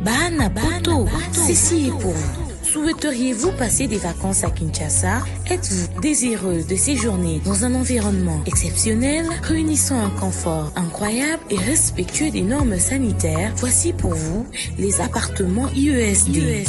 Bana Poto, ceci est pour vous. Souhaiteriez-vous passer des vacances à Kinshasa? Êtes-vous désireuse de séjourner dans un environnement exceptionnel, réunissant un confort incroyable et respectueux des normes sanitaires? Voici pour vous les appartements IESD.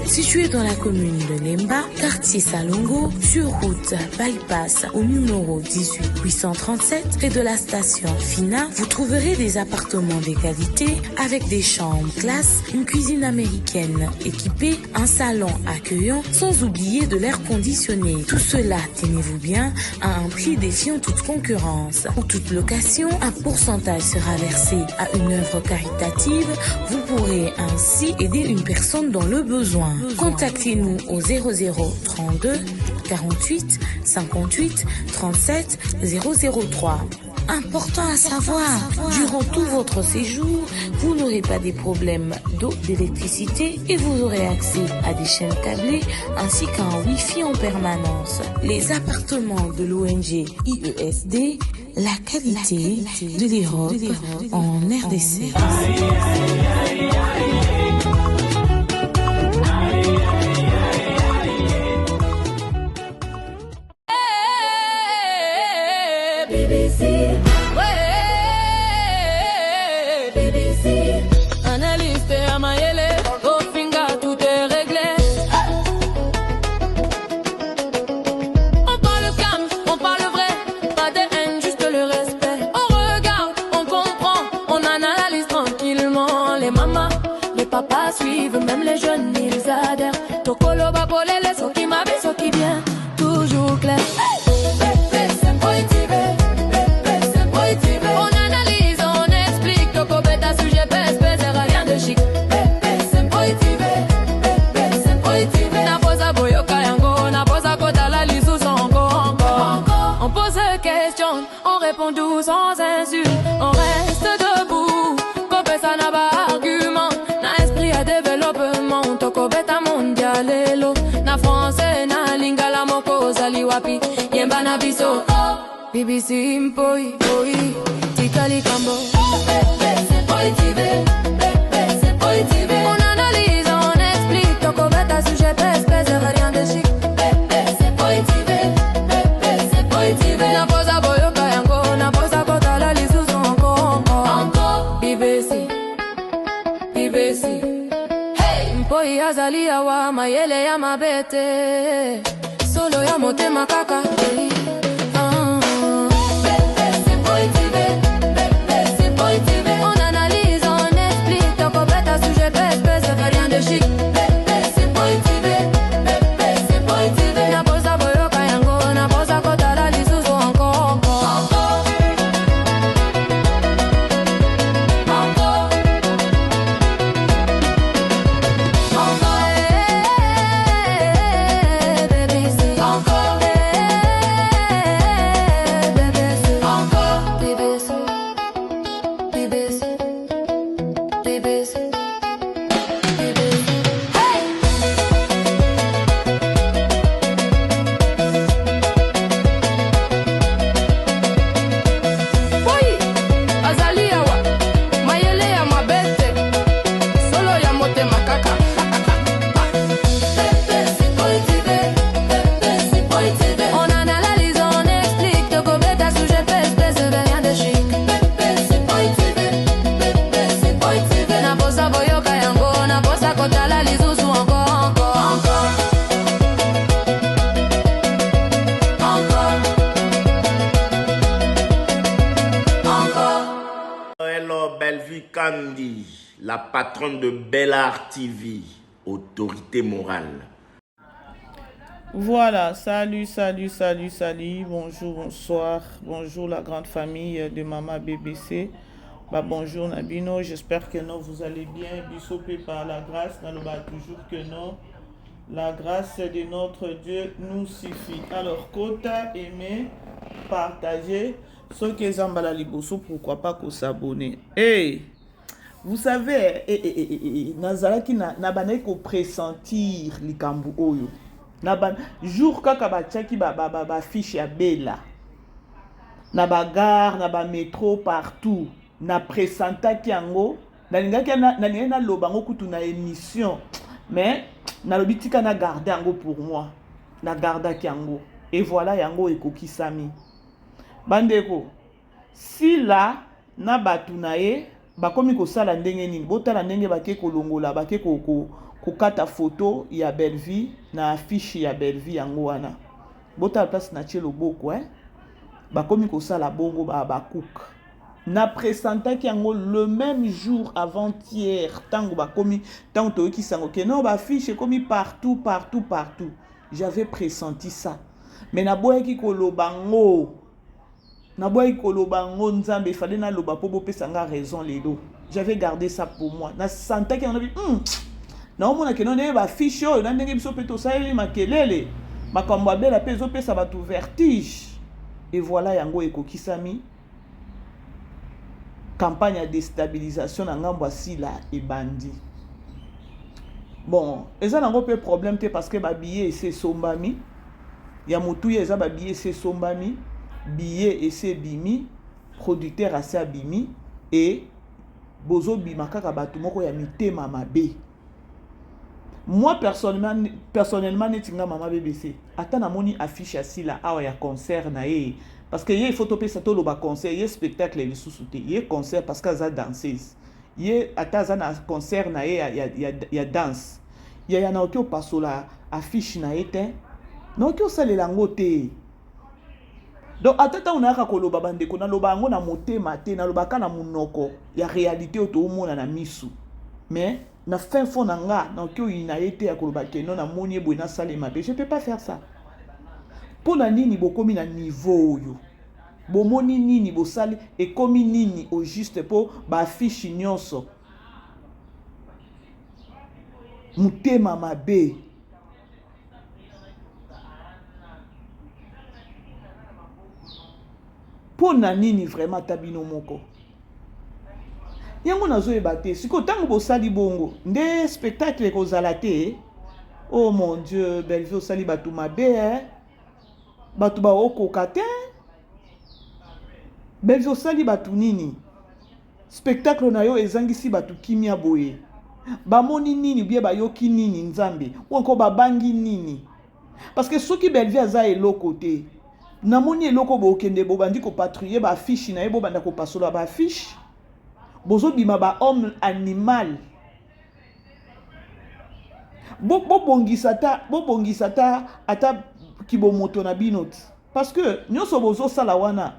Situés dans la commune de Lemba, quartier Salongo, sur route Bypass au numéro 18837, près de la station Fina, vous trouverez des appartements de qualité avec des chambres classe, une cuisine américaine équipée, un salon accueillant, sans oublier de l'air conditionné. Tout cela, tenez-vous bien, à un prix défiant toute concurrence. Pour toute location, un pourcentage sera versé à une œuvre caritative. Vous pourrez ainsi aider une personne dans le besoin. Contactez-nous au 0032 48 58 37 003. Important à savoir, durant tout votre séjour, vous n'aurez pas des problèmes d'eau, d'électricité et vous aurez accès à des chaînes câblées ainsi qu'à un Wi-Fi en permanence. Les appartements de l'ONG IESD, la qualité de l'Europe en RDC. Même les jeunes, ils adhèrent. Tokolo babolele, so qui m'a so qui bien, toujours clair. On analyse, on explique, Toko bêta sujet pèse, rien de chic. Na posa boyoka yango, na posa kota la lisou encore. On pose questions, on répond doux sans insulte. On reste debout, copé ça n'a pas argument. Développement, toko beta mondialelo. Na français, na lingala moko zali wapi. Yemba na biso, BBC impoi, tikali kambo. On analyse, on explique, toko beta sujet pèse, rien de chic. Na posa boyoka yango, na posa kota la lisusu encore. BBC. Poi azali awa mayele ya mabete solo ya motema kaka on analyse, on explique, toko beta sujet pèse, rien de chic. Na posa boyoka yango, na posa kota la lisusu encore. Kandi, la patronne de Bellart TV, autorité morale. Voilà, salut, bonjour, bonsoir, bonjour la grande famille de Mama BBC. Bonjour Nabino, j'espère que non, vous allez bien, bisopé par la grâce, toujours que non, la grâce de notre Dieu nous suffit. Alors, Kota, aimer, partager, ceux qui sont à liboso, pourquoi pas qu'on s'abonne. Hey! Vous savez, nazalaki na banayi ko pressentir likambu oyo. Na ban jour kaka batiaki ba fiche ya bela. Na ba gare, na ba métro partout, na presentaki yango na lobango kutu na émission mais na lobitika na garder yango pour moi na gardaki yango et voilà yango ekokisami bandeko si la na batu na ye bakomi kosala ndenge nini botala ndenge bake kolongola bake kokata photo ya Belleville na affiche ya Belleville yango wana botala place na tie loboko bakomi kosala bongo bakook na présentaki yango le même jour avant-hier tango bakomi tango toyoki sango ke non bafiche ekomi partout j'avais pressenti ça mais naboyaki kolobango nzambe fallait na loba po bopesa nga raison lelo j'avais gardé ça pour moi na santaki on a dit na omona ke non bafiche oyo na ndenge biso pe tosaleli makelele makambo abela pe ezopesa bato vertige et voilà yango ekokisami campagne de déstabilisation na ngambo asila ebandi bon eza nango pe problème te parce que ba billet ese sombami ya mutu eza ba billet ese sombami billet ese bimi producteur ase abimi et bozo bima kaka bato moko ya mitema mabe moi personnellement netinga mama BBC ata na moni affiche asila awa ya concert na ye parce que il faut topé ça tolo ba concert il spectacle les sous-souté il concert parce que ça danseuse il ata na concert na ye ya danse ya na okyo pasola affiche na ete na okyo salela ngote donc atata unaka koloba bandeko na loba ngo na motema te na loba kana munoko ya réalité oto omona na misu mais na fin fond na nga na okyo ina ete ya koloba keno na moni ebwe na salema be je peux pas faire ça pour na nini bokomi na niveau oyo bomoni nini bosali ekomi nini au juste po ba affiche nyonso mutema mabe po na nini vraiment tabino moko yango nazoyeba te siko tango bosali bongo nde spectacle ekozala te oh mon dieu Belleville osali bato mabe bato baokoka te Belleville osali bato nini spectacle na yo ezangisi bato kimia boye bamoni nini bie bayoki nini nzambe ou encore babangi nini parce que soki Belleville aza eloko te namoni eloko bokende bobandi ko patrouiller ba affiche na ye bobanda ko pasola ba affiche bozo bima ba homme animal bobongisa ta ata kibomoto na binoti parce que nyonso bozo sala wana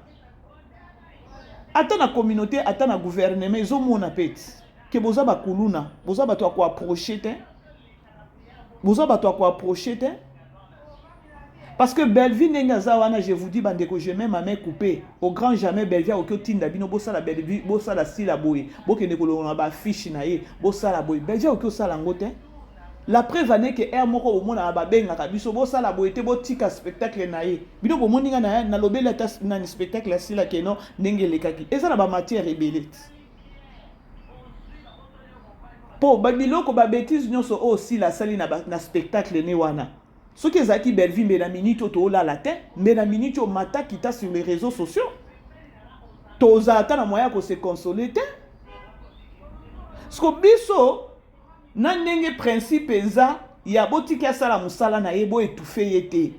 ata na communauté ata na gouvernement ezomona peti ke boza bakuluna boza bato ya koapprocher te parce que Belleville nengaza wana je vous dis bandeko je mets ma main coupée au grand jamais Belleville okyo tinda bino bosala Belleville bosala sila boye bokende kolona ba fiche na ye bosala boye Belleville okyo sala ngote la preuve ane que air moko omona ba benga ka biso bosala boye te botika spectacle na ye bino bomoninga na lobela ta na spectacle la sila keno ndenge lekaki eza na ba matière rebelite po ba biloko ba bêtise nyonso aussi la sali na spectacle ne wana ce qui ezaki Belleville mais na minute to la te mais na minute o mata kita sur les réseaux sociaux toza ata na moya ko se consoler te sko biso na ndenge principe eza ya botika sala musala na yebo étouffé yete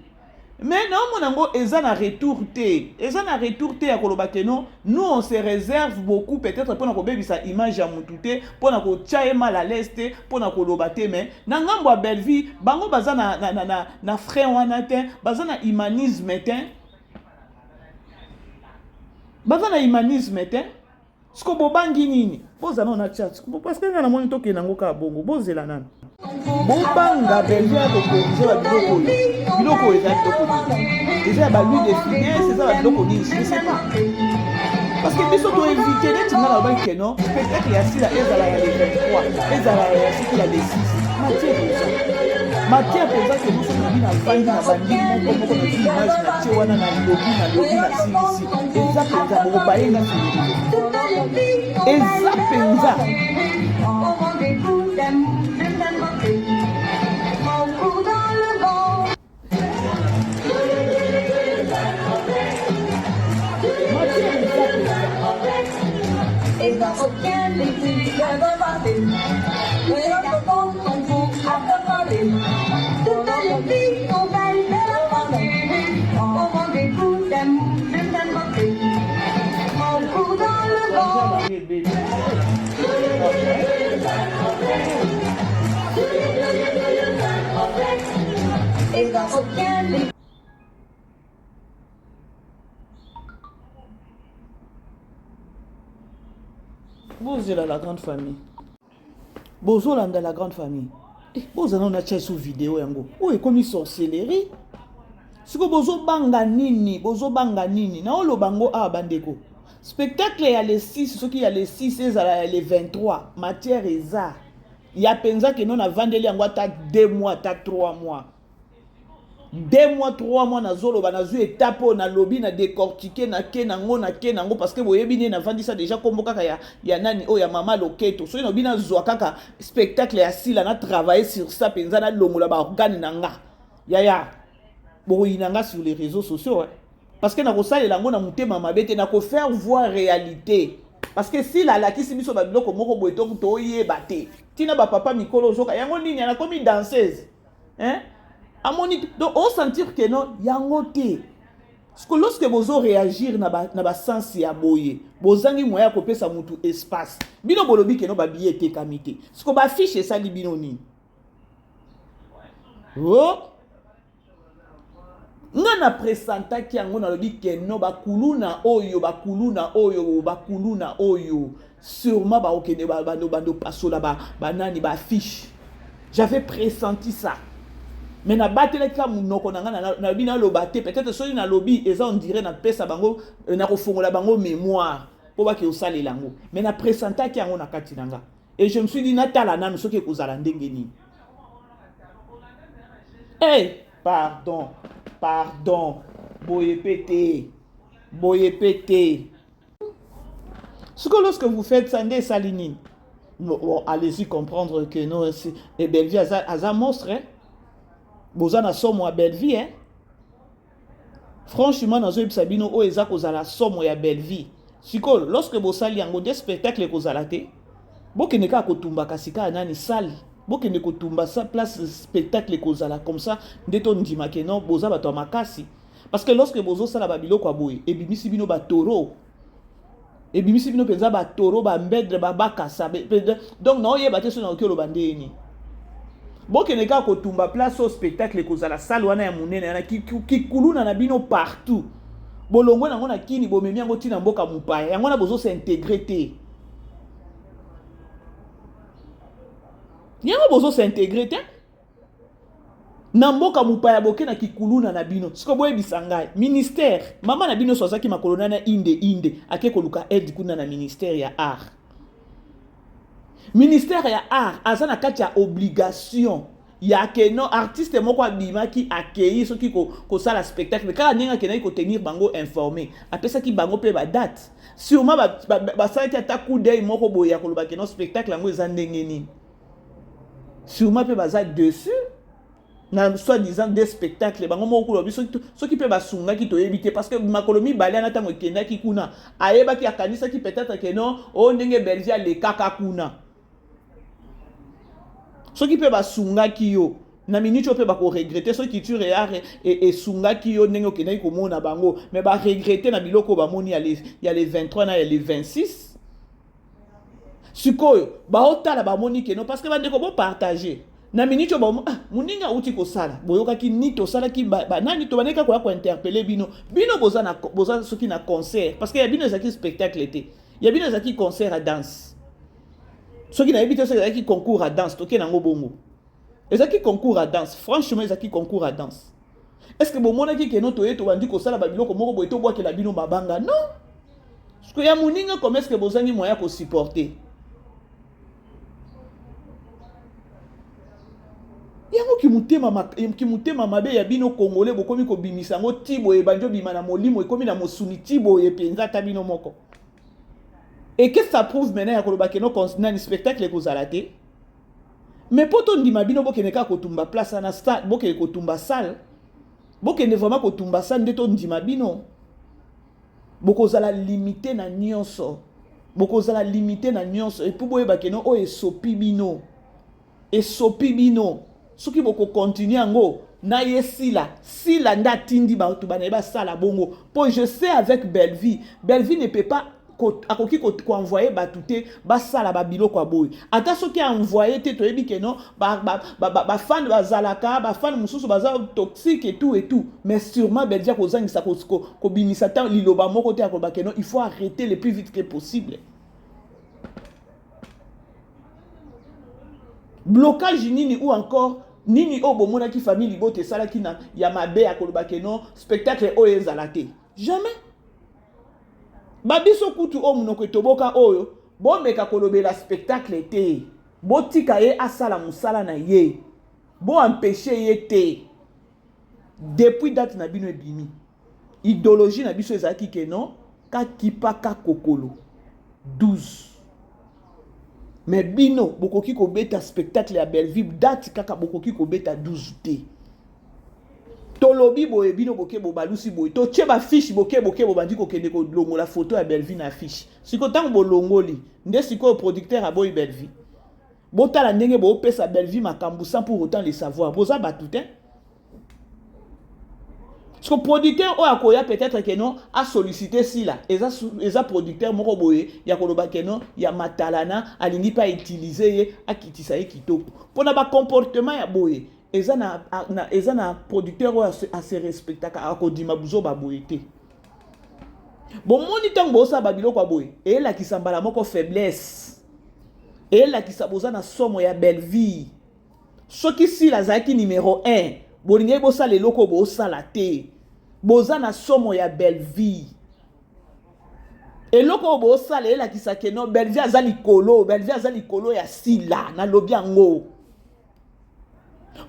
mais non monango eza na retour te ya koloba keno nous on se réserve beaucoup peut-être pour na ko bebisa image ya mutu te pour na ko tchaye mal à l'aise te pour na koloba te mais na ngambo ya Belleville bango baza na frein wana te baza na humanisme te Sko bobangi nini boza na chat parce que na moni to ke nango ka bongo bozela nana bobanga Belleville ko corriger ba biloko eza biloko eza ba lui de finesse eza ba biloko ni je sais pas parce que biso to éviter d'être dans la banque non spectacle ya sila ezala ya les 23 ezala ya siki ya les 6 matière pour ça que nous sommes na fandi na bandi moko na image na tie wana na lobi na silisi eza penza boko bayenga eza penza Vous êtes la grande famille. Bozo dans la grande famille. Vous avez une sous vidéo yango. Où est comme sorcellerie? Si vous bozo banga nini, na olo bango a bandeko. Spectacle il y a les 6, ce qui y a les 6 et les 23, matière et ça. Il y a pensa que non a vendeli yango ta 2 mois, ta 3 mois. 2 mois, 3 mois na zolo banazu étape na lobby na décortiquer na kenango parce que boyebi ne na vandi ça déjà comme kaka ya nani o ya mama loketo so no bina zwa kaka spectacle ya sila na travailler sur ça penza na longola ba organe nanga ya boyinanga sur les réseaux sociaux parce que na ko sala lango na mutema mabete na ko faire voir réalité parce que si la kisi biso ba biloko moko boyeto to yebate tina ba papa mikolo zoka yango nini na komi danseuse donc on sentir que non yangote parce que lorsque vous réagir na ba sens ya boye bozangi moya ko pesa mutu espace bino bolobi que non ba billet te kamite parce que ba fiche ça li bino ni na presenta ki yango na lobi que non ba kuluna oyo sûrement ba okene bando pasola ba nani ba fiche j'avais pressenti ça. Mais na batele ka munoko na bina lobate peut-être so na lobby eza on dirait na pesa bango na ko fongola bango mémoire po ba ke osale lango mais na présenta ki yango na kati nanga et je me suis dit natala nanu soki kozala ndenge ni pardon boye pété ce que lorsque vous faites ça ndé salinine bon allez-y comprendre que non c'est Bellevie aza monstre bozana somo ya Bellevie franchement nazo yebisa bino o eza kozala somo ya Bellevie siko lorsque bosali yango de spectacle kozala te bokende ka kotumba kasika nani salle bokende kotumba sa place spectacle kozala comme ça ndeto ndima ke non boza bato makasi parce que lorsque bozo sala babiloko aboye ebimisi bino ba toro ebimisi bino penza ba toro ba mbedre ba bakasa donc na oyeba te so na okelo bandeni bokende ka kotumba place au spectacle kozala salle wana ya munene na ki kuluna na bino partout bolongo nango na kini bomemi yango tina mboka mupaya yango na bozo s'intégrer te yango bozo s'intégrer te na mboka mupaya bokena ki kuluna na bino siko boye bisangai ministère mama na bino sozaki makolona na inde ake koluka aide kuna na ministère ya art ministère ya art azana kati ya obligation ya ke no artiste moko abima ki accueillir ceux qui ko sala spectacle kaka ninga ke na ko tenir bango informé apesa ki bango pe ba date sûrement ba sala ki ata coup d'œil moko boya ko loba ke no spectacle ngo eza ndenge ni sûrement pe baza dessus na soi-disant des spectacles bango moko lobi ceux qui pe basunga ki to yebite parce que makolomi bali na tango kenda ki kuna ayeba ki akanisa ki peut-être que non o ndenge Bellevie le kaka kuna ceux qui peuvent sunga kiyo na minute peut ba ko regretter ceux qui tuent et sunga kiyo ndenge okena ko mona bango mais ba regretter na biloko ba moni ya les 23 na les 26 sikoyo ba otala ba moni keno parce que ba ndeko bo partager na minute ba muninga uti ko sala boyoka ki nito sala ki ba nani to baneka ko interpeller bino boza ceux qui na concert parce que ya bino zaki spectacle été ya bino zaki concert à danse. Ceux qui n'habitent pas qui concours à danse, toké nango bongo. Les qui concours à danse, franchement, les qui concours à danse. Est-ce que bon mona qui que notre to bandi ko sala babilo ko moko boito boa ke la bino babanga? Non. Parce que ya muninga comment est-ce que bozangi moya ko supporter? Yango ki mutema mabe ya bino congolais bokomi ko bimisa ngo tibo e banjo bima na molimo ekomi na mosuni tibo e penza ta bino moko. Et qu'est-ce que ça prouve maintenant ya koloba ke no continue ni spectacle ko zalate? Mais poto ndima bino bokene ka kotumba place na stade bokene kotumba salle. Bokene vraiment kotumba salle ndeto ndima bino. Boko zala limité na nyonso. bokozala limité na nyonso et pour boyeba ke non o esopi bino soki boko continue ngo na yesila sila ndatindi ba to bana ba sala bongo pour je sais avec Belleville ne peut pas akoki ko envoyer batute ba sala ba biloko boy ata soki envoyer te to yebi ke non ba fan bazalaka ba fan mususu baza toxique et tout mais sûrement Belleville ko zangisa ko binisa ta liloba moko te akoba ke non il faut arrêter le plus vite que possible. Blocage nini ou encore nini o bomona ki famille libote sala ki na ya mabe akoloba ke non spectacle o ezalate jamais babiso kutu o munoko toboka oyo bomeka kolobela spectacle te botika ye asala musala na ye bo empêcher ye te depuis date na bino ebimi idéologie na biso ezalaki ke non ka kipa ka kokolo 12 mais bino bokoki ko beta spectacle ya Belleville date kaka bokoki ko beta 12 te tolobi boye bino boke bo balusi boye to tcheba fiche boke bo bandi ko kende ko longola photo ya Belleville na fiche siko tango bo longoli nde siko producteur a boy Belleville botala ndenge bo pesa Belleville makambu sans pour autant le savoir boza batute parce que producteur o akoya peut-être que non a sollicité si là eza producteur moko boye ya koloba ke non ya matalana alingi pas utiliser a kitisa ye kitoko pona ba comportement ya boye eza na producteur o a se respectaka akodima buzo ba boye te bon moni tango bosa ba biloko boye e la kisambala moko faiblesse e la kisaboza na somo ya Belleville soki si la zaki numéro 1 bolinge bosa le loko bosa la te boza na somo ya Belleville et loko bosa le la kisake no Belleville azali kolo ya sila na lobi yango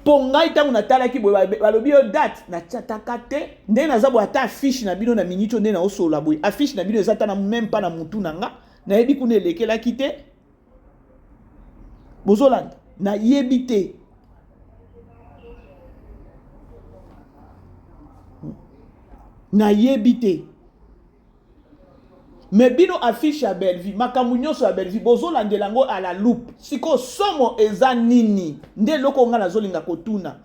ponga itangu na tala ki balobi yo date na chataka te nde na zabo ata affiche na bino na minito nde na osola boy affiche na bino ezata na même pas na mutu nanga na yebi kuna elekela kite bozolanda na yebi te na yebite mais bino affiche à Belleville makambu nyonso ya Belleville bozolandela yango à la loupe siko somo eza nini nde loko nga nazolinga kotuna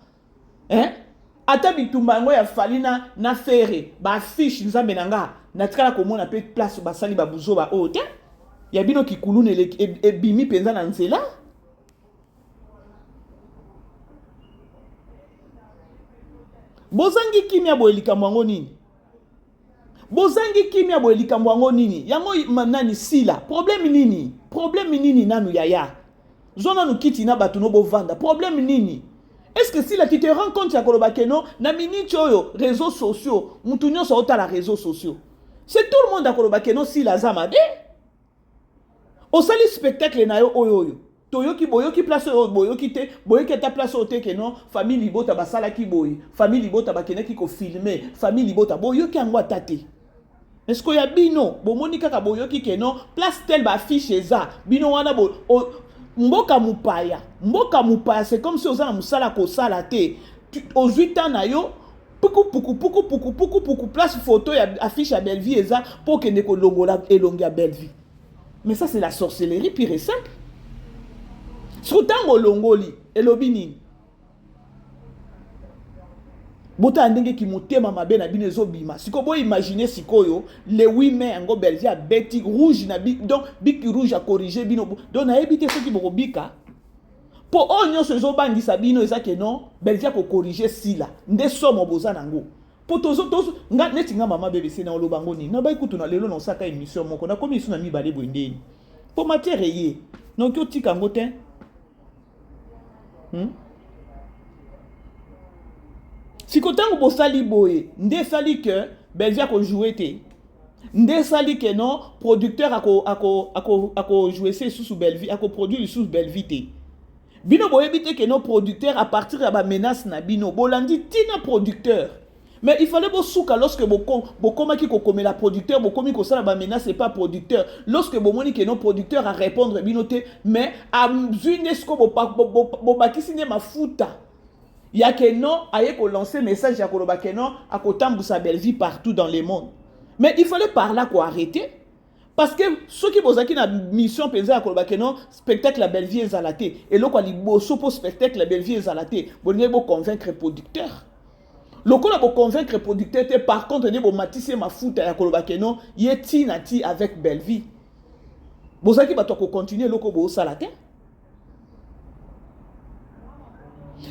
ata bitumba yango ya falina na fere ba affiche nzambe nanga natikala komona pe place basali babuzo ba ote ya bino kikulune ebimi penza na nzela bozangi kimia boelika mwango nini bozangi kimia boelika mwango nini yango manani sila problème nini nanu yaya zona nukiti na batu no bovanda problème nini est-ce que si la tu te rends compte ya koloba keno na minute oyo réseaux sociaux mutu nyonso otala réseaux sociaux c'est tout le monde akoloba keno si la zama de osali spectacle na yo oyo toyoki boyoki place boyoki te boyoki ta place ote ke non famille libota basala ki boy famille libota bakeneki ko filmer famille libota boyoki angwa tate est-ce que ya bino bomoni kaka boyoki ke non place tel ba affiche za bino wana bo mboka mupaya c'est comme si ozana musala ko sala te aux 8 ans na yo puku place photo ya affiche à Belleville eza pour que ne ko longola elongi ya Belleville mais ça c'est la sorcellerie pure et simple. Sotango longoli elobi nini bota ndenge ki motema mabe na bino ezobima siko bo imaginer sikoyo le 8 mai ngo Belleville a beti rouge na donc biki rouge a corriger bino donc na ebité soki boko bika po onyo so ezobangisa bino ezake non Belleville ko corriger sila nde somo boza nango po tozo nga netinga mama BBC na olobango nini na ba ikutu na lelo na osaka émission moko na komi suna mibale bwendeni po matière ye donc yo tika ngote si kotango bosali boye nde sali que Belleville ko jouer te nde sali que non producteur ako jouer sous Belleville ako produire sous Belleville te bino boye bité que non producteur à partir de ba menace na bino bolandi tina producteur mais il fallait bosuka lorsque bokoma ki kokomela producteur bokomi ko sala ba menace pas producteur lorsque bomoni que non producteur à répondre binote mais à zunesco bo bakisi ne mafuta ya que non aye ko lancer message ya koloba que non a kotambusa Belleville partout dans le monde mais il fallait par là ko arrêter Parce que ceux qui ont une mission penza que non spectacle la belle vie est zalaté et loko ali bosso pour spectacle la belle vie est zalaté bonne bo convaincre producteur loko na bo convaincre producteur par contre ne bo matisse ma foot ya koloba que non yeti nati avec belle vie bozaki bato ko continuer loko bo salaté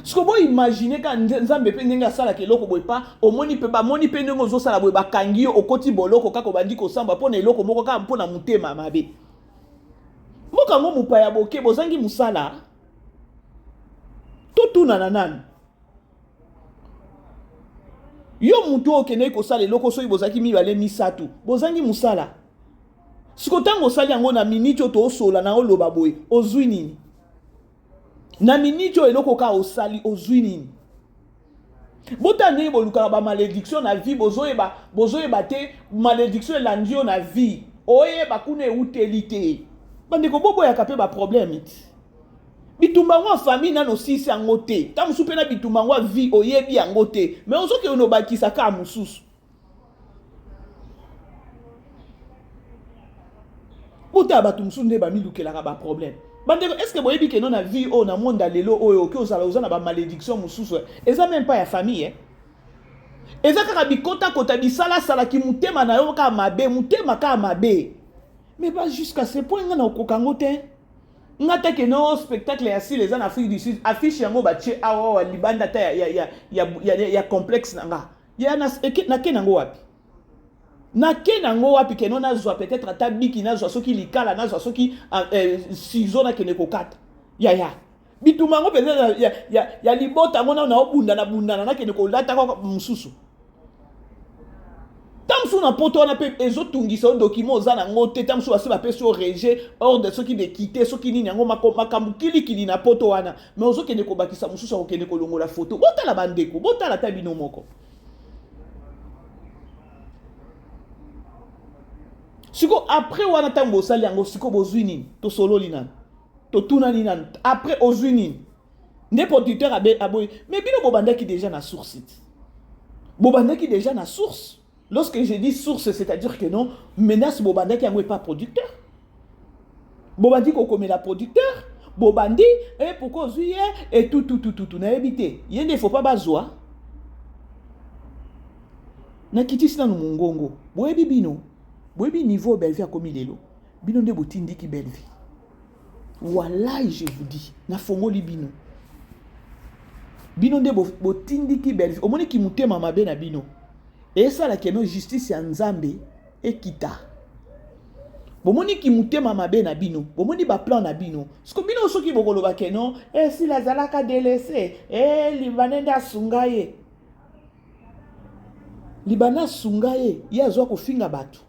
ce que vous imaginez quand nzambe pe ndenga sala ke loko boy pas au moni pe ba moni pe ndengo zo sala boy ba kangi o koti boloko kako bandi ko samba pona eloko moko ka mpona mutema mabe moka ngo mupaya boke bozangi musala to tuna nanani yo mutu okene ko sala eloko so bozaki mi bale misatu bozangi musala siko tango sali yango na minito to sola na oloba boy ozwi nini na minito eloko ka osali ozwi nini bota ne boluka ba malédiction na vie bozoyeba te malédiction elandio na vie oyeba kuna eutelité bandeko boboyaka pe ba problème iti bitumba ngo famille nano sisi yango te ta musu pe na bitumba ngo vie oyebi yango te mais ozoki onobakisa ka mususu bota batu musu nde bamilukelaka ba problème bandeko est-ce que vous voyez que non na vie au na monde lelo oyo que osala ba malédiction mususu eza même pas ya famille eza kaka bikota kota bisala sala ki mutema na yo ka mabe mutema ka mabe mais pas jusqu'à ce point nga na okokango te ngata ke no spectacle ya si les en Afrique du Sud affiche yango ba che awa libanda ta ya complexe nanga ya na kenango wapi na kenango wapi ke no nazwa peut-être ata biki nazwa soki likala nazwa soki ciseau na kene kokata ya bitumango peut-être ya libota ngona na obunda na bunda na kene ko lata ko mususu tamsu na poto na pe ezotungisa o document za na ngote tamsu basi ba peso rejet ordre soki de quitter soki nini yango makambu kili na poto wana mais ozo kene ko bakisa mususu ko kene ko longola photo botala bandeko botala tabino moko. Siko après wana tango sali yango siko bozwi nini to solo linana to tuna nini après ozwi nini ne producteur aboy mais bino bobandaki déjà na source bobandaki déjà na source lorsque je dis source c'est-à-dire que non menace bobandaki yango est pas producteur bobandi ko comme la producteur bobandi et pourquoi ozwi et tout na éviter yende il faut pas bazwa na kitisi na mungongo boyebi bino boyebi niveau belle vie a komi lelo bino nde botindi ki belle vie wallahi je vous dis na fongoli bino nde botindi ki belle vie omoni ki mutema mabe na bino et ça la keno justice ya nzambe ekita bomoni ki mutema mabe na bino bomoni ba plan na bino siko bino soki bokoloba keno si la zalaka délaissé libanenda sungaye libana sungaye ya zwa ko finga batu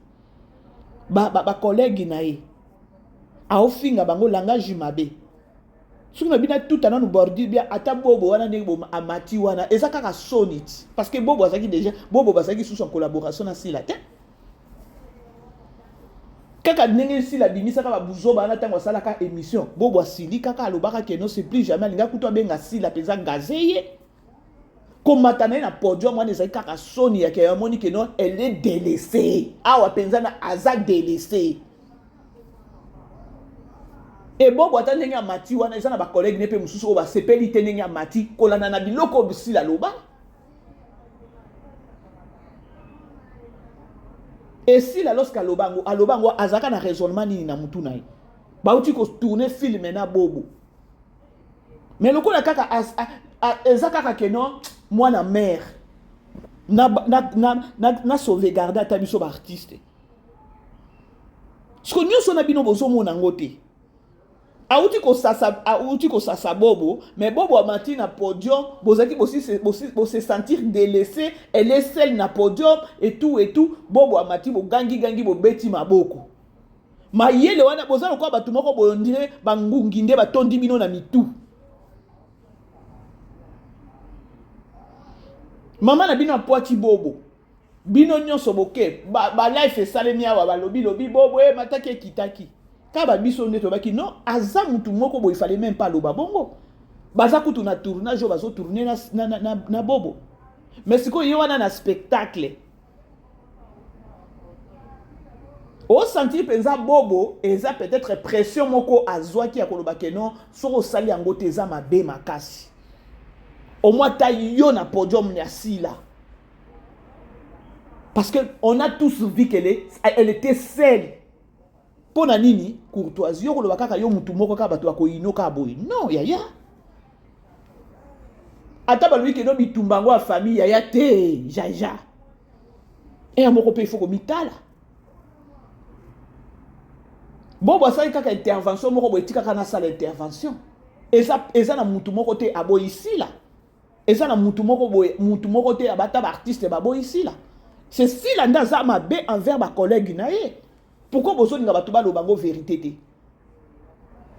ba collègue na ye a ofinga bango langage mabe soki na bina tout ananu bordi bien ata bobo wana ndenge bo amati wana eza kaka sonit parce que bobo azaki déjà bobo bazaki sous en collaboration na sila te kaka ndenge sila bimisa kaka buzoba na tango sala ka émission bobo asili kaka alobaka que non c'est plus jamais linga kuto benga sila peza gazeye komatana na podium wana ezali kaka soni ya ke amoni que non elle est délaissée awa penza na aza délaissée et bobo ata ndenge amati wana eza na ba collègue ne pe mususu o ba sepeli te ndenge amati kolana na biloko bisila loba et si la lorsque alobango azaka na raisonnement nini na mutu naye bauti ko tourner film na bobo mais lokola kaka eza kaka que non mwana mère na sauvegarder ata biso ba artiste ce que nyonso na bino bozomona ngo te auti ko sasa bobo mais bobo amati na podium bozaki se sentir délaissé elle est seule na podium et tout bobo amati bo gangi bo beti maboko mayele wana bozalo kwa batu moko boyondire bangungi nde batondi bino na mitu mama na bino apoati bobo bino nyonso boke ba life esalemi awa balobi bobo mataki kitaki kaba biso nde tobaki non aza mutu moko bo il fallait même pas loba bongo baza kutu na tournage o bazo tourner na bobo mais siko ye wana na spectacle Au sentir penza bobo eza peut-être pression moko azwa ki akoloba ke non soko sali yango te eza mabe makasi. Au moins ta yo na podium ya sila. Parce que on a tous vu elle était seule. Pona nini courtoisie yo koloba kaka yo mutu moko ka bato akoyino ka boy. Non yaya. Ata ba lui ke no bitumbango a famille yaya te jaja. Et amoko pe il faut ko mitala. Bobo asali kaka intervention moko boy tika kana sala intervention. Eza na mutu moko te abo ici là. Eza na mutu moko te abata ba artiste babo ici là. C'est si la ndaza mabe envers ma collègue na ye. Pourquoi boso ninga batu ba lo bango vérité te?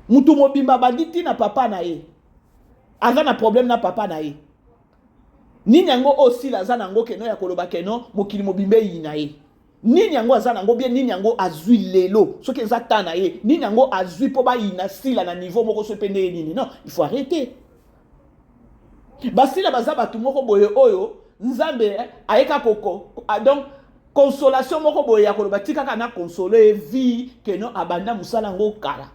Mutu mobimba banditi na papa na ye. Aza na problème na papa na ye. Nini yango aussi la za nango keno ya koloba keno mokili mobimbe yi na ye. Nini yango aza nango bien nini yango azui lelo soki eza ta na ye nini yango azui po ba ina sila na niveau moko so pende nini non il faut arrêter basila baza batu moko boye oyo nzambe ayeka koko donc consolation moko boye ya koloba tika kana consoler vie que non abanda musala ngo kala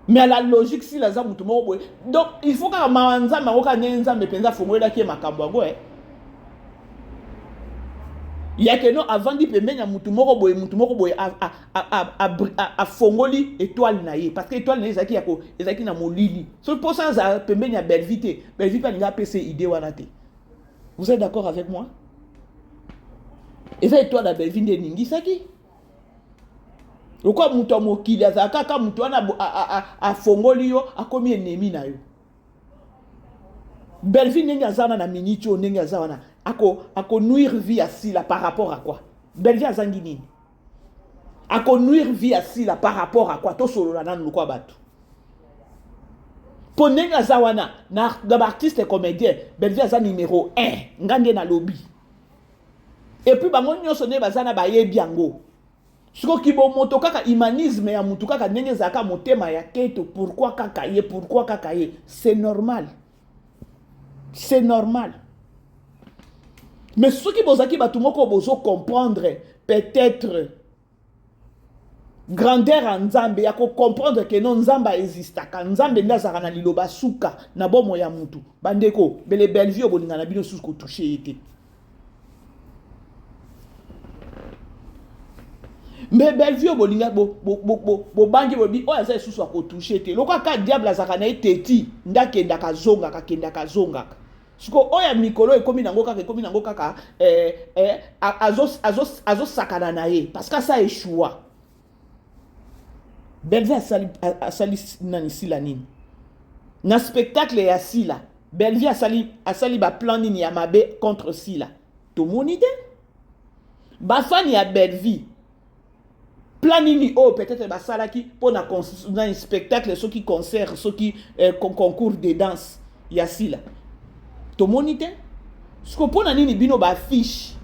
mais à la logique si la za mutu moko boye donc il faut ka manza maoka nzambe penza fongola ki makambo ngo il y a que non avant d'y pemenya mutu moko boye a fongoli étoile na ye parce que étoile na ye ezaki na molili so pour ça za pemenya Belleville pa ninga PC idée wana te. Vous êtes d'accord avec moi? Et ça étoile na Belleville de ningi saki lokwa mutu mokili azaka ka mutu wana a fongoli yo akomi ennemi na yo. Belleville ninga azana na minicho ninga azana ako nuire vie à Sila par rapport à quoi? Belleville azangi nini? Ako nuire vie à Sila par rapport à quoi? To solo la nan lukwa batu. Ponenga zawana na artiste comédien, Belleville azan numéro 1, ngande na lobby. Et puis bango nyonso ne bazana ba yebi yango. Siko kibo moto kaka humanisme ya mutu kaka nenge zaka motema ya keto pourquoi kaka ye? C'est normal. C'est normal. Mais ceux qui bozaki batumoko bozo comprendre peut-être grandeur en Nzambe ya ko comprendre que non Nzamba existe ka Nzambe ndazaka na liloba suka na bomo ya mutu bandeko bele Belleville bolinga na bino suko toucher été. Mais Belleville bolinga bo bangi bobi o asa susu ko toucher été. Lokwa ka diable azaka na eteti ndakenda ka zonga. Siko oya mikolo ekomi nango kaka azo sakana na ye parce que ça échoua. Belleville asali nani sila nini na spectacle ya sila Belleville asali ba plan nini ya mabe contre sila to monide ba fan ya Belleville plan nini peut-être ba salaki pour na spectacle ceux qui concert ceux qui concours de danse ya sila to monite siko pona nini bino ba fiche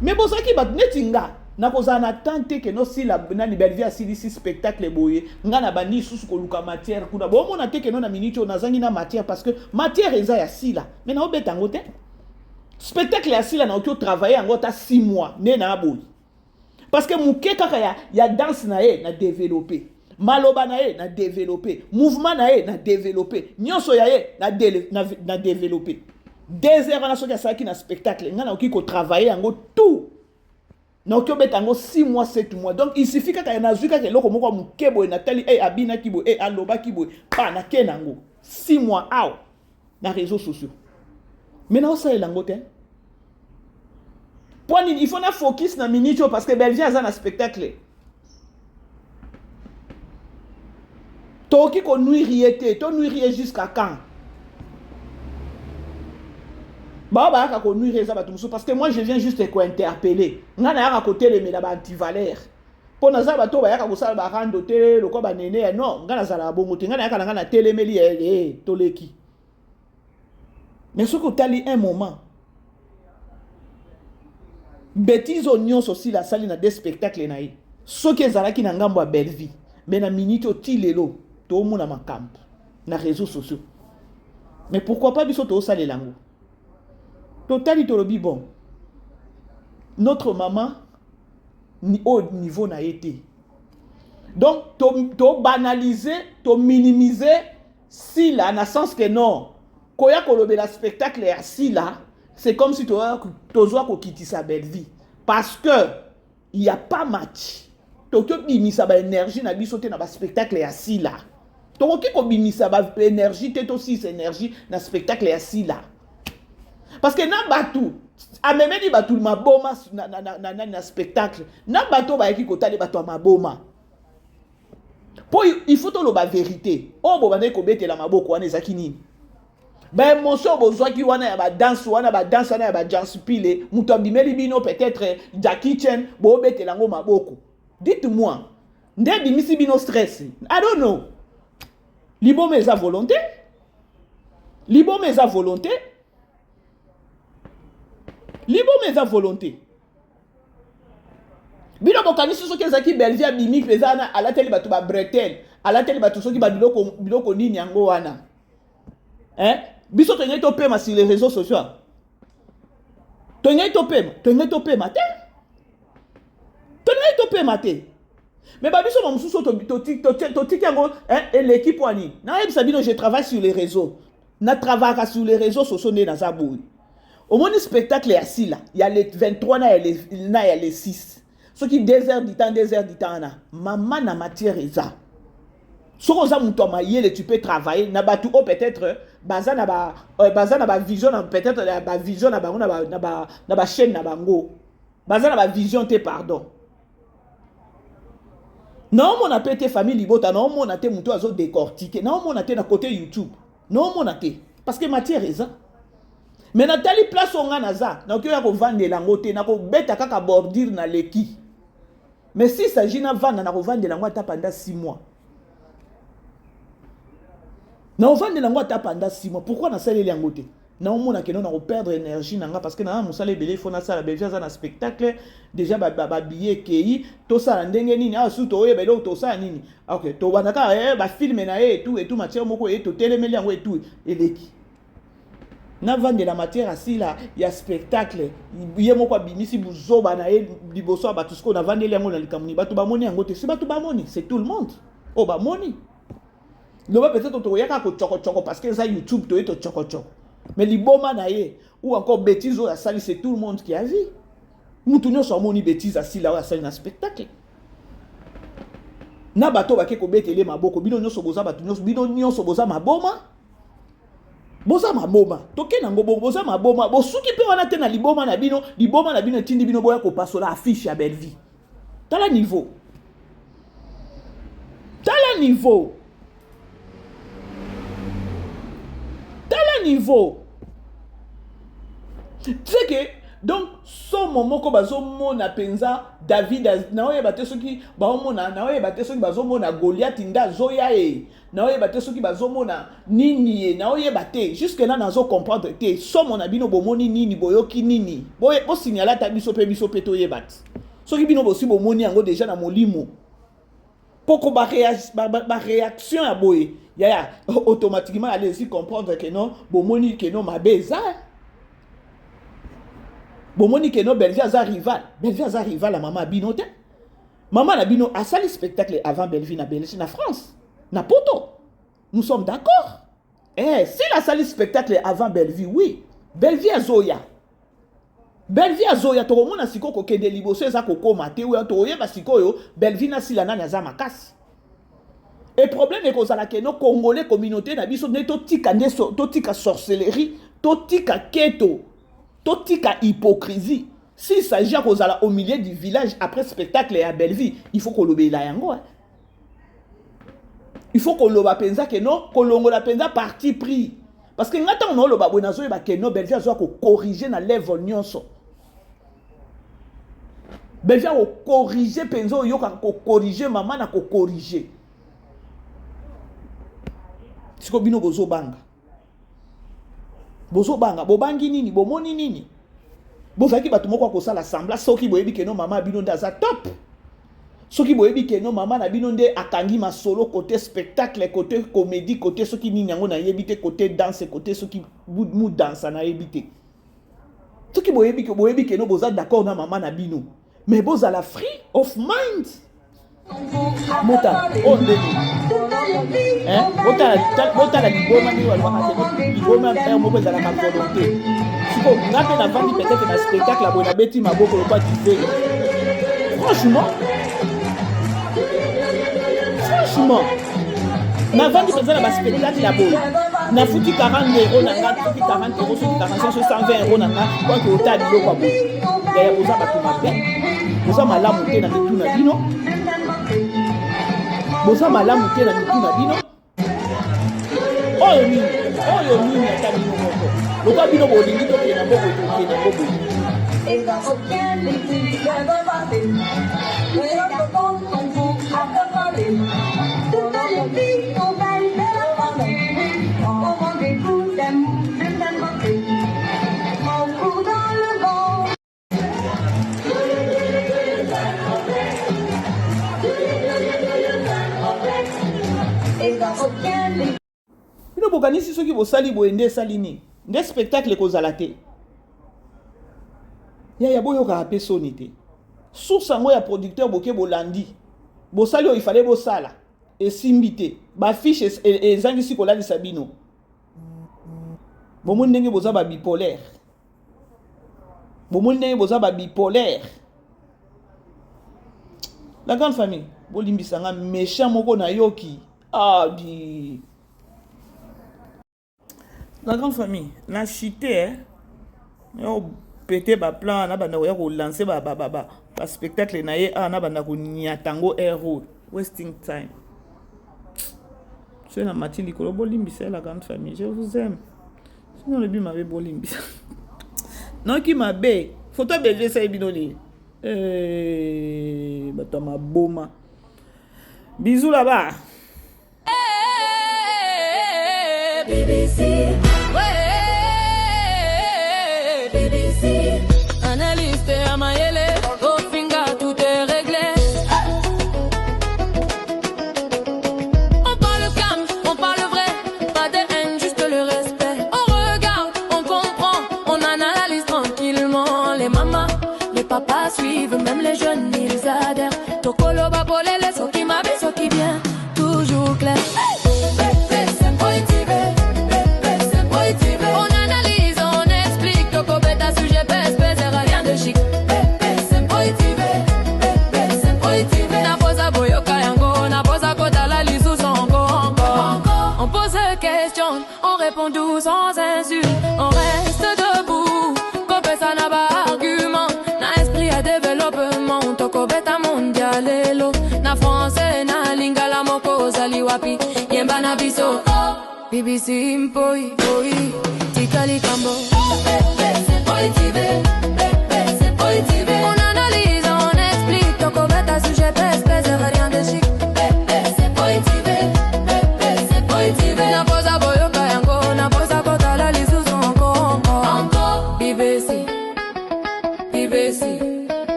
mais bozaki ba netinga na kozana tante que no si la nani Belleville asili si spectacle boye ngana bandi susu ko luka matière kuna bo mona te que no na minute na zangi na matière parce que matière eza ya sila mais na obeta ngote spectacle ya sila na okyo travailler ngota 6 mois ne na boye parce que muke kaka ya danse na ye na développer maloba na ye na développer mouvement na ye na développer nyonso ya ye na développer 2 heures na soki asaki na spectacle ngana oki ko travailler yango tout na oki obeta yango 6 mois 7 mois donc il suffit kaka na zuka ke loko moko mukebo na tali abina kibo aloba kibo pa na kenango 6 mois na réseaux sociaux mais na osa elango te point il faut na focus na minute parce que Belleville a un spectacle toki ko nuire to nuire jusqu'à quand Baba ka ko nuire za batumso parce que moi je viens juste ko interpeller ngana ya ka côté les mela ba anti-valeur pour na za bato ba ya ka ko sala ba rando te loko ba nene non ngana za la bongo te ngana ya ka ngana telemeli toleki mais ce que tali un moment bêtise oignon aussi la salle na des spectacles na yi ce que zalaki na ngambo ya Belleville mais na minute otilelo to mona makambo na réseaux sociaux mais pourquoi pas biso to saler lango totali tolobi bon notre maman au niveau n'a été. Donc, tu banaliser, tu minimiser si là, dans le sens que non, quand il y a un spectacle assis là, c'est comme si tu as quitté sa belle vie. Parce que il n'y a pas match. Tu as mis sa énergie dans le spectacle assis là. Tu as mis sa énergie, tu as aussi cette énergie dans le spectacle assis là. Parce que dans le bateau, à même dit bateau ma boma na spectacle, dans le bateau ba qui côté les bateau ma boma. Pour il faut to la vérité. Oh bo bande ko bete la maboko wana ezaki nini. Ba émotion besoin ki wana ya ba danse wana ya ba dance pile, muto bimeli bino peut-être Jackie Chan bo bete la ngo maboko. Dites-moi, nde bimisi bino stress. I don't know. Libo meza volonté. Libo meza volonté. Libo meza volonté. Bino bokanisi soki ezaki Belleville abimi pezana alateli bato ba bretel, alateli bato soki ba biloko nini yango wana. Hein? Biso tongé to pema sur les réseaux sociaux. Tongé to pema te. Tongé to pema te. Mais ba biso mosusu to tiki yango hein l'équipe wani. Na yebisa bino je travaille sur les réseaux. Na travaille sur les réseaux sociaux na zabou. Au moins spectacle est assis là. Il y a les 23 il y a les 6. Ce qui 2 heures du temps là. Maman na matière eza. Ce qu'on a mouton maïe, tu peux travailler. Na batu o peut-être baza na ba vision peut-être na vision na ba chaîne na bango. Baza na ba vision te pardon. Non mon a pété famille libota, non mon a te mouton azo décortiquer. Non mon a te na côté YouTube. Non mon a te parce que matière eza. Mais Nathalie place on a naza, donc il y a ko vendre lango te, na ko beta kaka bordure na leki. Mais si s'agit na vendre na ko vendre lango ta pendant 6 mois. Na vendre lango ta pendant 6 mois. Pourquoi na sale lango te? Na on mona que non na ko perdre énergie nanga parce que na musale belé faut na sala belge za na spectacle déjà ba billet kei to sala ndenge nini a su to yeba to sala nini. OK, to banaka ba film na et tout matière moko et to telemeli yango et tout eleki. Na vendre la matière assis là, il y a spectacle. Il y a moko bimisi buzoba na e liboso ba tout ce qu'on a vendu yango na likamuni. Batu ba moni yango te, si batu ba moni, c'est tout le monde. Oh ba moni. Le ba peut-être to yaka ko choko parce que ça YouTube to eto choko. Mais liboma na ye ou encore bêtise au sali c'est tout le monde qui a vu. Nous tous so moni bêtise assis là au sali na spectacle. Na bato ba ke ko betele maboko bino nyoso boza batu nyoso bino nyoso boza maboma. Boza maboma toke nango boza maboma bosuki pe wana te na liboma na bino tindi bino boya ko pasola affiche ya Belleville. Tala niveau tu sais que donc son moment ko bazomona penza David na oye bate soki baomona na oye bate soki bazomona Goliath nda zoya e na oye bate soki bazomona nini na oye bate jusque là nazo comprendre te so mona bino bomoni nini boyoki nini boye bo signala ta biso pe to yebat soki bino bosi bomoni yango déjà na molimo poko ba réaction ya boye ya automatiquement allez-y comprendre que non bomoni que non mabeza. Bomoni que non Belleville a rival à maman Bino te. Maman na Bino a sali spectacle avant Belleville na France. Na poto. Nous sommes d'accord. Si la sali spectacle avant Belleville, oui. Belleville a Zoya. To mona siko ko kende liboso za ko koma te ou to yeba siko yo Belleville na sila na za makasi. Et problème est que la no congolais communauté na biso ne to tika sorcellerie, to tika keto. Totika hypocrisie. S'il s'agit au milieu du village après spectacle et à Belleville, il faut qu'on l'obéisse la yango. Il faut qu'on l'obéisse pensa que non, qu'on l'ongola pensa parti pris. Parce que ngata on l'obéisse bonazo et que non Belleville soit corriger na level nyonso. Belleville ko corriger penso yo ko corriger maman na ko corriger. Siko bino bozo banga. Bozo banga bobangi nini bomoni nini bozaki bato moko ko sala sembla soki boyebi ke no mama bino ndaza top soki boyebi ke no mama na bino nde akangi masolo côté spectacle côté comédie côté soki nini yango na yebite côté danse côté soki mu danse na yebite Tout qui boyebi que no boza d'accord na maman na bino. Mais boza la free of mind. Mota, oh ndeni. Hein? Mota la liboma ni wala wakati liboma père moko za la volonté. Siko ngape na vandi peut-être na spectacle la bona beti maboko pas tu fais. Franchement, na vandi peut-être na spectacle la bona. Na foutu 40 € na nga, foutu 40 €, foutu 45 €, 120 € na nga, kwa ki ota bilo kwa bo. Ya boza batu mabe. Boza malamu te na mitu na bino. Boza malamu te na mitu na bino. Oyo nini ata bino moko. Loka bino bolingi to ke na moko to ke na moko. Bino bokanisi soki bosali boende salini. Nde spectacle kozala te. Ya boyoka ape soni te. Source yango ya producteur boke bolandi. Bosali oyo ifale bosala. Esimbi te. Ba fiche ezangisi kolalisa bino. Bomoni ndenge boza ba bipolaire. Bomoni ndenge boza ba bipolaire. La grande famille, bolimbisanga méchant moko na yoki. Ah di. La grande famille, na chité hein. Yo pété ba plan na banda ko lancer ba spectacle na ye na banda ko nyatango héros wasting time. C'est la Mathilde Kolo bolimbisa la grande famille, je vous aime. Sinon le but m'avait bolimbisa. Non qui m'a bé, photo BG ça binoli. Bata ma boma. Bisous là-bas. BBC, BBC, analyste à Mayele, au finger tout est réglé. On parle calme, on parle vrai, pas de haine, juste le respect. On regarde, on comprend, on analyse tranquillement. Les mamas, les papas suivent, même les jeunes ils adhèrent. Tokolo babole, les so qui m'avaient, so qui bien, toujours clair. On répond doux sans insulte, on reste debout. Comme ça n'a pas argument, na esprit à développement. Toko beta mondialelo, na français na lingala moko zaliwapi. Yemba na biso, BBC mpoi, tikali kambo. On analyse, on explique. Toko beta sujet pèse, rien de chic.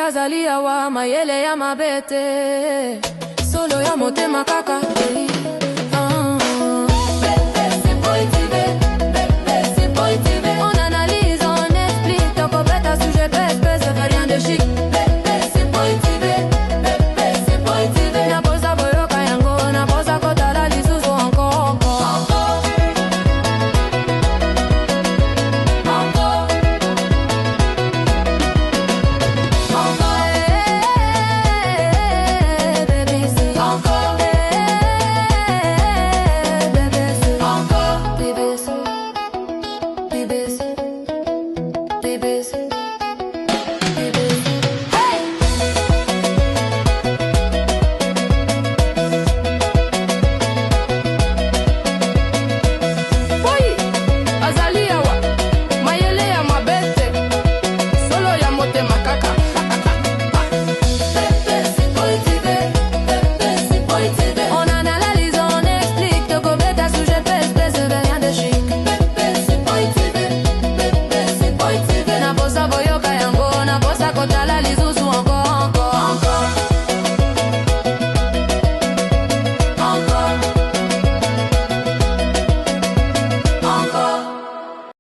Azali awa mayele ya mabete solo ya motema